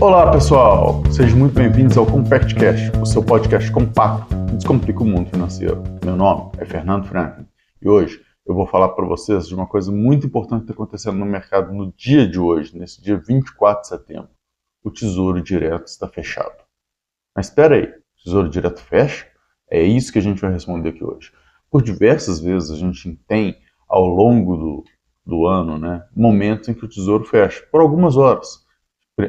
Olá pessoal, sejam muito bem-vindos ao CompactCast, o seu podcast compacto que descomplica o mundo financeiro. Meu nome é Fernando Franklin e hoje eu vou falar para vocês de uma coisa muito importante que está acontecendo no mercado no dia de hoje, nesse dia 24 de setembro. O Tesouro Direto está fechado. Mas espera aí, o Tesouro Direto fecha? É isso que a gente vai responder aqui hoje. Por diversas vezes a gente tem ao longo do ano, momentos em que o Tesouro fecha, por algumas horas.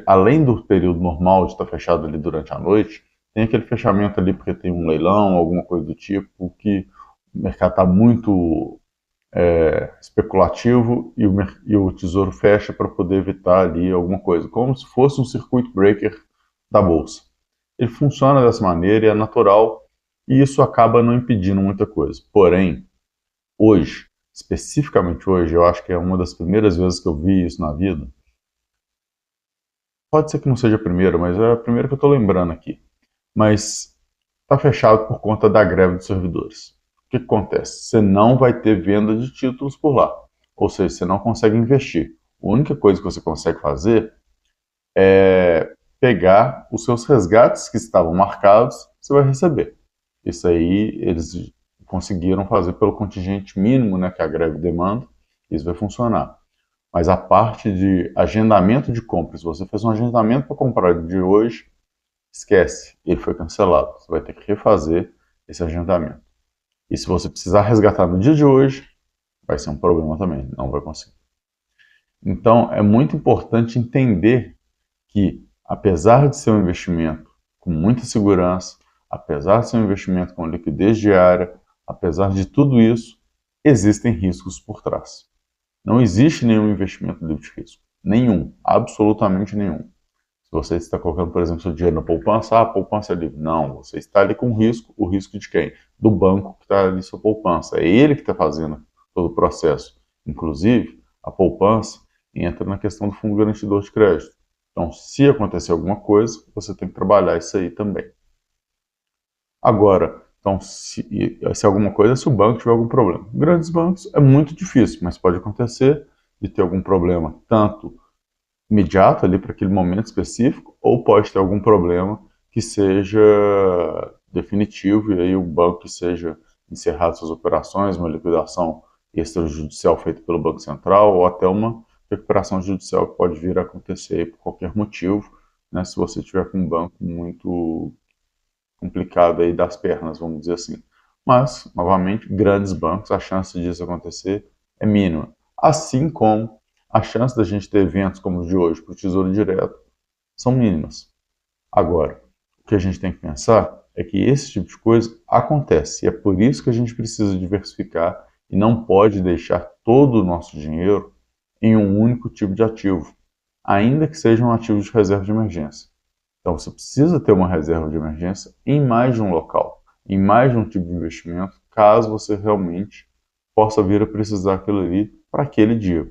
Além do período normal de estar fechado ali durante a noite, tem aquele fechamento ali porque tem um leilão, alguma coisa do tipo, que o mercado está muito especulativo e o Tesouro fecha para poder evitar ali alguma coisa, como se fosse um circuit breaker da Bolsa. Ele funciona dessa maneira e é natural, e isso acaba não impedindo muita coisa. Porém, hoje, especificamente hoje, eu acho que é uma das primeiras vezes que eu vi isso na vida. Pode ser que não seja a primeira, mas é a primeira que eu estou lembrando aqui. Mas está fechado por conta da greve dos servidores. O que acontece? Você não vai ter venda de títulos por lá. Ou seja, você não consegue investir. A única coisa que você consegue fazer é pegar os seus resgates que estavam marcados, você vai receber. Isso aí eles conseguiram fazer pelo contingente mínimo, que a greve demanda. Isso vai funcionar. Mas a parte de agendamento de compras, se você fez um agendamento para comprar de hoje, esquece, ele foi cancelado. Você vai ter que refazer esse agendamento. E se você precisar resgatar no dia de hoje, vai ser um problema também, não vai conseguir. Então, é muito importante entender que, apesar de ser um investimento com muita segurança, apesar de ser um investimento com liquidez diária, apesar de tudo isso, existem riscos por trás. Não existe nenhum investimento livre de risco. Nenhum. Absolutamente nenhum. Se você está colocando, por exemplo, seu dinheiro na poupança, a poupança é livre. Não, você está ali com risco. O risco de quem? Do banco que está ali sua poupança. É ele que está fazendo todo o processo. Inclusive, a poupança entra na questão do fundo garantidor de crédito. Então, se acontecer alguma coisa, você tem que trabalhar isso aí também. Agora, então, se alguma coisa, se o banco tiver algum problema. Grandes bancos é muito difícil, mas pode acontecer de ter algum problema, tanto imediato ali para aquele momento específico, ou pode ter algum problema que seja definitivo e aí o banco seja encerrado suas operações, uma liquidação extrajudicial feita pelo Banco Central, ou até uma recuperação judicial que pode vir a acontecer aí por qualquer motivo, se você tiver com um banco muito complicado aí das pernas, vamos dizer assim. Mas, novamente, grandes bancos, a chance disso acontecer é mínima. Assim como a chance da gente ter eventos como os de hoje para o Tesouro Direto são mínimas. Agora, o que a gente tem que pensar é que esse tipo de coisa acontece e é por isso que a gente precisa diversificar e não pode deixar todo o nosso dinheiro em um único tipo de ativo, ainda que seja um ativo de reserva de emergência. Então você precisa ter uma reserva de emergência em mais de um local, em mais de um tipo de investimento, caso você realmente possa vir a precisar aquilo ali para aquele dia.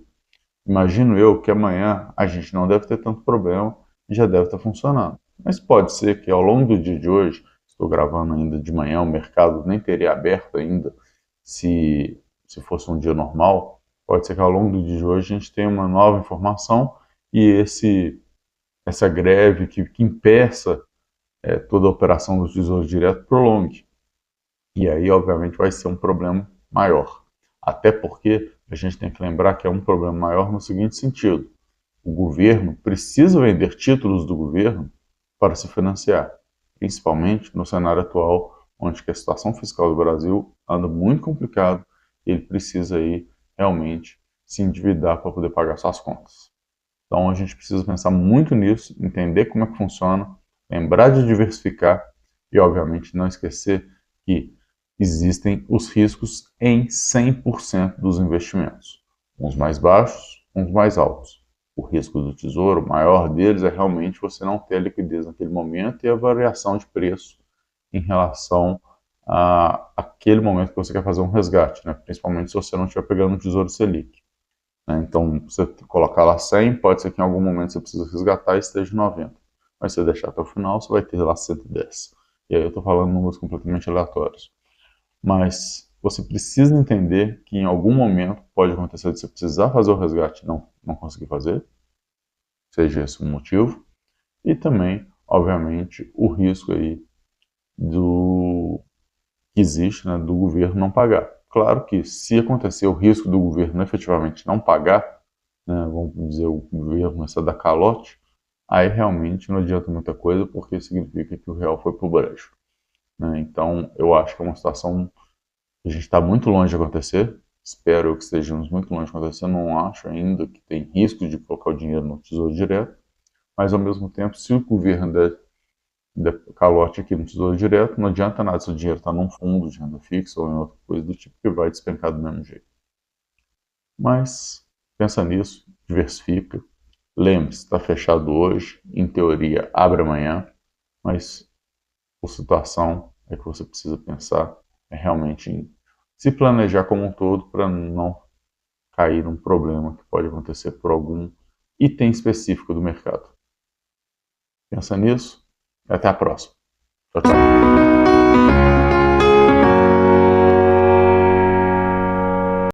Imagino eu que amanhã a gente não deve ter tanto problema e já deve estar funcionando. Mas pode ser que ao longo do dia de hoje, estou gravando ainda de manhã, o mercado nem teria aberto ainda se fosse um dia normal. Pode ser que ao longo do dia de hoje a gente tenha uma nova informação e essa greve que impeça toda a operação do Tesouro Direto prolongue. E aí, obviamente, vai ser um problema maior. Até porque a gente tem que lembrar que é um problema maior no seguinte sentido: o governo precisa vender títulos do governo para se financiar, principalmente no cenário atual, onde a situação fiscal do Brasil anda muito complicado e ele precisa aí realmente se endividar para poder pagar suas contas. Então a gente precisa pensar muito nisso, entender como é que funciona, lembrar de diversificar e, obviamente, não esquecer que existem os riscos em 100% dos investimentos. Uns mais baixos, uns mais altos. O risco do tesouro, o maior deles é realmente você não ter a liquidez naquele momento e a variação de preço em relação àquele momento que você quer fazer um resgate, principalmente se você não estiver pegando um Tesouro Selic. Então, você colocar lá 100, pode ser que em algum momento você precisa resgatar e esteja 90. Mas se você deixar até o final, você vai ter lá 110. E aí eu estou falando números completamente aleatórios. Mas você precisa entender que em algum momento pode acontecer de você precisar fazer o resgate e não conseguir fazer, seja esse um motivo. e também, obviamente, o risco aí que existe, né, do governo não pagar. Claro que se acontecer o risco do governo efetivamente não pagar, né, vamos dizer, o governo começar a dar calote, aí realmente não adianta muita coisa, porque significa que o real foi pro brejo, né? Então, eu acho que é uma situação que a gente está muito longe de acontecer. Espero que estejamos muito longe de acontecer. Não acho ainda que tem risco de colocar o dinheiro no Tesouro Direto, mas ao mesmo tempo, se o governo der calote aqui no Tesouro Direto, não adianta nada se o dinheiro está num fundo de renda fixa ou em outra coisa do tipo, que vai despencar do mesmo jeito. Mas pensa nisso, diversifica. Lembre-se, está fechado hoje, em teoria abre amanhã, mas a situação é que você precisa pensar é realmente em se planejar como um todo para não cair num problema que pode acontecer por algum item específico do mercado. Pensa nisso e até a próxima. Tchau, tchau.